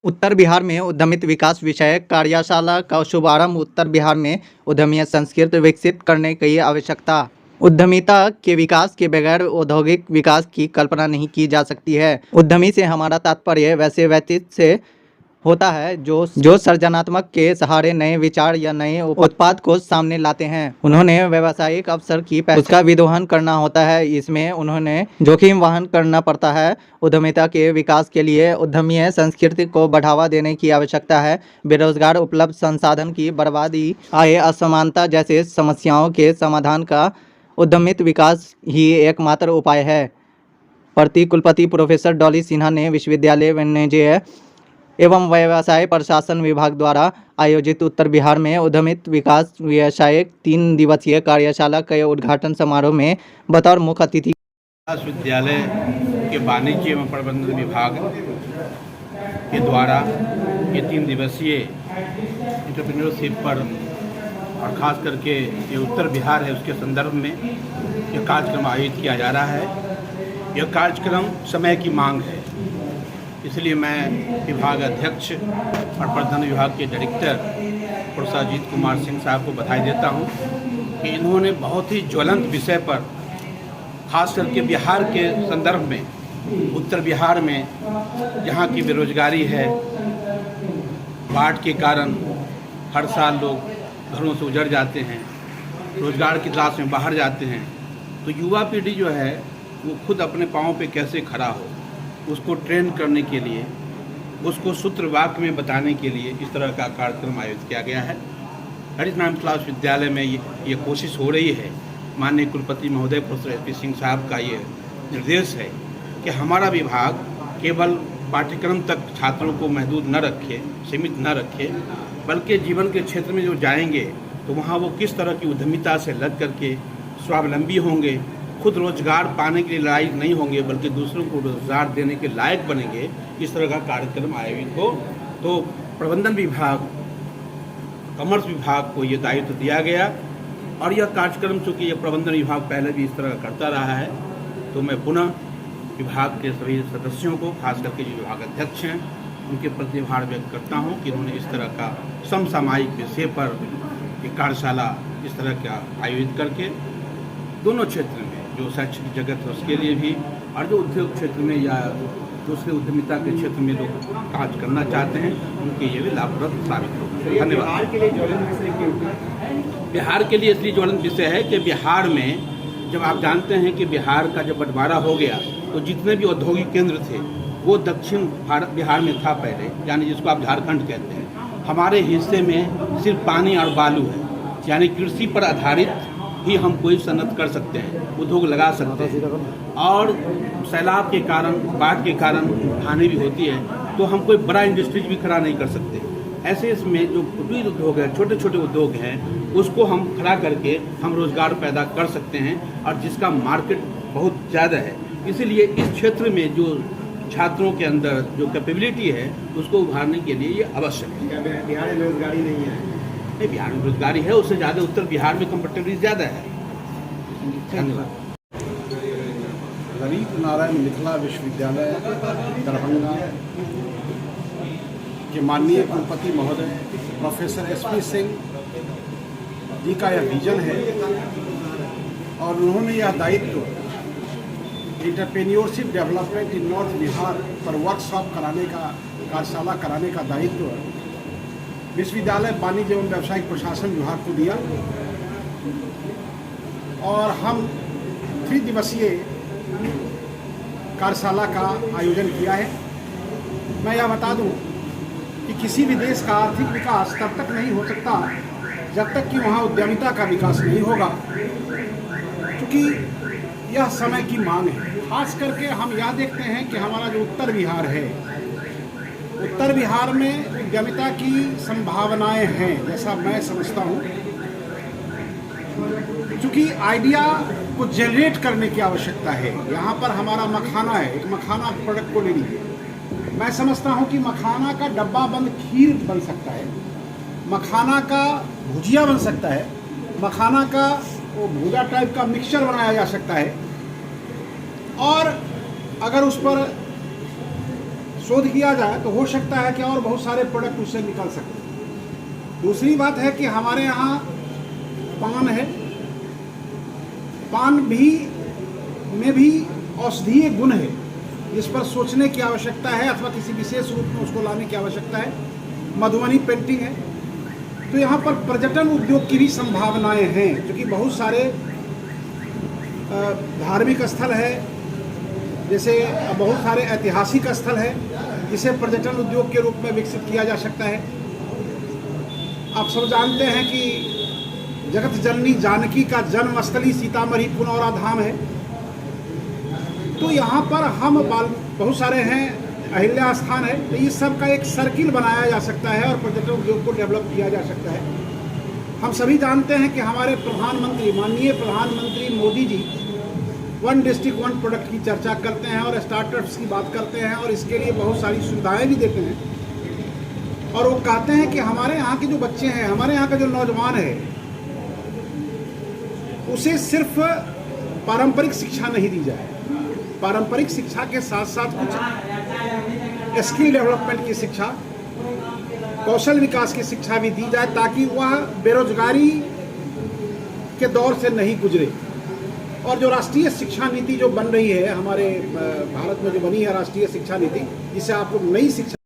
उत्तर बिहार में उद्यमिता विकास विषयक कार्यशाला का शुभारंभ। उत्तर बिहार में उद्यमी संस्कृति विकसित करने की आवश्यकता। उद्यमिता के विकास के बगैर औद्योगिक विकास की कल्पना नहीं की जा सकती है। उद्यमी से हमारा तात्पर्य वैसे व्यक्ति से होता है जो सृजनात्मक के सहारे नए विचार या नए उत्पाद को सामने लाते हैं। उन्होंने व्यावसायिक अवसर की उसका विद्रोहन करना होता है। इसमें उन्होंने जोखिम वहन करना पड़ता है। उद्यमिता के विकास के लिए उद्यमी संस्कृति को बढ़ावा देने की आवश्यकता है। बेरोजगार, उपलब्ध संसाधन की बर्बादी, आय असमानता जैसे समस्याओं के समाधान का उद्यमिता विकास ही एकमात्र उपाय है। प्रति कुलपति प्रोफेसर डॉली सिन्हा ने विश्वविद्यालय वाणिज्य एवं व्यवसाय प्रशासन विभाग द्वारा आयोजित उत्तर बिहार में उद्यमिता विकास विषयक 3 दिवसीय कार्यशाला के उद्घाटन समारोह में बतौर मुख्य अतिथि विश्वविद्यालय के वाणिज्य एवं प्रबंधन विभाग के द्वारा ये 3 दिवसीय एंटरप्रेन्योरशिप पर और ख़ास करके ये उत्तर बिहार है उसके संदर्भ में यह कार्यक्रम आयोजित किया जा रहा है। यह कार्यक्रम समय की मांग है, इसलिए मैं विभाग अध्यक्ष और प्रबंधन विभाग के डायरेक्टर प्रोफेसर अजीत कुमार सिंह साहब को बधाई देता हूं कि इन्होंने बहुत ही ज्वलंत विषय पर, खास करके बिहार के संदर्भ में, उत्तर बिहार में जहां की बेरोजगारी है, बाढ़ के कारण हर साल लोग घरों से उजड़ जाते हैं, रोजगार की तलाश में बाहर जाते हैं, तो युवा पीढ़ी जो है वो खुद अपने पाँव पे कैसे खड़ा हो, उसको ट्रेन करने के लिए, उसको सूत्र वाक्य में बताने के लिए इस तरह का कार्यक्रम आयोजित किया गया है। हरीश नारायण मिथिला विश्वविद्यालय में ये कोशिश हो रही है। माननीय कुलपति महोदय प्रोफेसर एस.पी. सिंह साहब का ये निर्देश है कि हमारा विभाग केवल पाठ्यक्रम तक छात्रों को महदूद न रखे, सीमित न रखे, बल्कि जीवन के क्षेत्र में जो जाएंगे तो वहाँ वो किस तरह की उद्यमिता से लग करके स्वावलंबी होंगे, खुद रोजगार पाने के लिए लायक नहीं होंगे बल्कि दूसरों को रोजगार देने के लायक बनेंगे, इस तरह का कार्यक्रम आयोजित हो। तो प्रबंधन विभाग, कॉमर्स विभाग को ये दायित्व दिया गया और यह कार्यक्रम चूँकि यह प्रबंधन विभाग पहले भी इस तरह करता रहा है, तो मैं पुनः विभाग के सभी सदस्यों को, खास करके जो विभाग अध्यक्ष हैं, उनके प्रति आभार व्यक्त करता हूँ कि उन्होंने इस तरह का समसामयिक विषय पर एक कार्यशाला इस तरह का आयोजित करके दोनों क्षेत्र में, जो शैक्षणिक जगत है उसके लिए भी और जो उद्योग क्षेत्र में या दूसरे उद्यमिता के क्षेत्र में लोग कार्य करना चाहते हैं, उनके लिए भी लाभप्रद साबित होगा। धन्यवाद। बिहार के लिए ज्वलंत विषय क्यों? बिहार के लिए इसलिए ज्वलंत विषय है कि बिहार में जब आप जानते हैं कि बिहार का जब बंटवारा हो गया तो जितने भी औद्योगिक केंद्र थे वो दक्षिण बिहार में था पहले, यानी जिसको आप झारखंड कहते हैं। हमारे हिस्से में सिर्फ पानी और बालू है, यानी कृषि पर आधारित ही हम कोई सनत कर सकते हैं, उद्योग लगा सकते हैं, और सैलाब के कारण, बाढ़ के कारण हानि भी होती है, तो हम कोई बड़ा इंडस्ट्रीज भी खड़ा नहीं कर सकते। ऐसे इसमें जो कुटीर उद्योग है, छोटे छोटे उद्योग हैं, उसको हम खड़ा करके हम रोजगार पैदा कर सकते हैं और जिसका मार्केट बहुत ज़्यादा है। इसीलिए इस क्षेत्र में जो छात्रों के अंदर जो कैपेबिलिटी है उसको उभारने के लिए ये आवश्यक है। क्या बिहार में बेरोजगारी नहीं है? नहीं, बिहार में रोजगारी है, उससे ज़्यादा उत्तर बिहार में कंपेटिबिलिटी ज़्यादा है। धन्यवाद। हरीश नारायण मिथिला विश्वविद्यालय दरभंगा के माननीय कुलपति महोदय प्रोफेसर एस.पी. सिंह जी का यह विजन है और उन्होंने यह दायित्व entrepreneurship development in north Bihar पर वर्कशॉप कराने का, कार्यशाला कराने का दायित्व विश्वविद्यालय वाणिज्य एवं व्यावसायिक प्रशासन विभाग को दिया और हम 3 दिवसीय कार्यशाला का आयोजन किया है। मैं यह बता दूं कि किसी भी देश का आर्थिक विकास तब तक नहीं हो सकता जब तक कि वहाँ उद्यमिता का विकास नहीं होगा, क्योंकि यह समय की मांग है। खास करके हम यह देखते हैं कि हमारा जो उत्तर बिहार है, उत्तर बिहार में उद्यमिता की संभावनाएं हैं, जैसा मैं समझता हूँ, क्योंकि आइडिया को जनरेट करने की आवश्यकता है। यहाँ पर हमारा मखाना है, एक मखाना प्रोडक्ट को ले लीजिए। मैं समझता हूँ कि मखाना का डब्बा बंद खीर बन सकता है, मखाना का भुजिया बन सकता है, मखाना का वो भुजा टाइप का मिक्सचर बनाया जा सकता है, और अगर उस पर शोध किया जाए तो हो सकता है कि और बहुत सारे प्रोडक्ट उससे निकल सकें। दूसरी बात है कि हमारे यहाँ पान है, पान में भी औषधीय गुण है, जिस पर सोचने की आवश्यकता है अथवा किसी विशेष रूप में उसको लाने की आवश्यकता है। मधुबनी पेंटिंग है, तो यहाँ पर पर्यटन उद्योग की भी संभावनाएं हैं, क्योंकि बहुत सारे धार्मिक स्थल है, जैसे बहुत सारे ऐतिहासिक स्थल है, जिसे पर्यटन उद्योग के रूप में विकसित किया जा सकता है। आप सब जानते हैं कि जगत जननी जानकी का जन्मस्थली सीतामढ़ी पुनौरा धाम है, तो यहाँ पर हम बहुत सारे हैं, अहिल्या स्थान है, तो इस सब का एक सर्किल बनाया जा सकता है और पर्यटन उद्योग को डेवलप किया जा सकता है। हम सभी जानते हैं कि हमारे प्रधानमंत्री, माननीय प्रधानमंत्री Modi ji one district one product की चर्चा करते हैं और स्टार्टअप्स की बात करते हैं और इसके लिए बहुत सारी सुविधाएं भी देते हैं। और वो कहते हैं कि हमारे यहाँ के जो बच्चे हैं, हमारे यहाँ का जो नौजवान है, उसे सिर्फ पारंपरिक शिक्षा नहीं दी जाए, पारंपरिक शिक्षा के साथ साथ कुछ स्किल डेवलपमेंट की शिक्षा, कौशल विकास की शिक्षा भी दी जाए, ताकि वह बेरोजगारी के दौर से नहीं गुजरे। और जो राष्ट्रीय शिक्षा नीति जो बन रही है हमारे भारत में, जो बनी है राष्ट्रीय शिक्षा नीति, जिसे आप लोग नई शिक्षा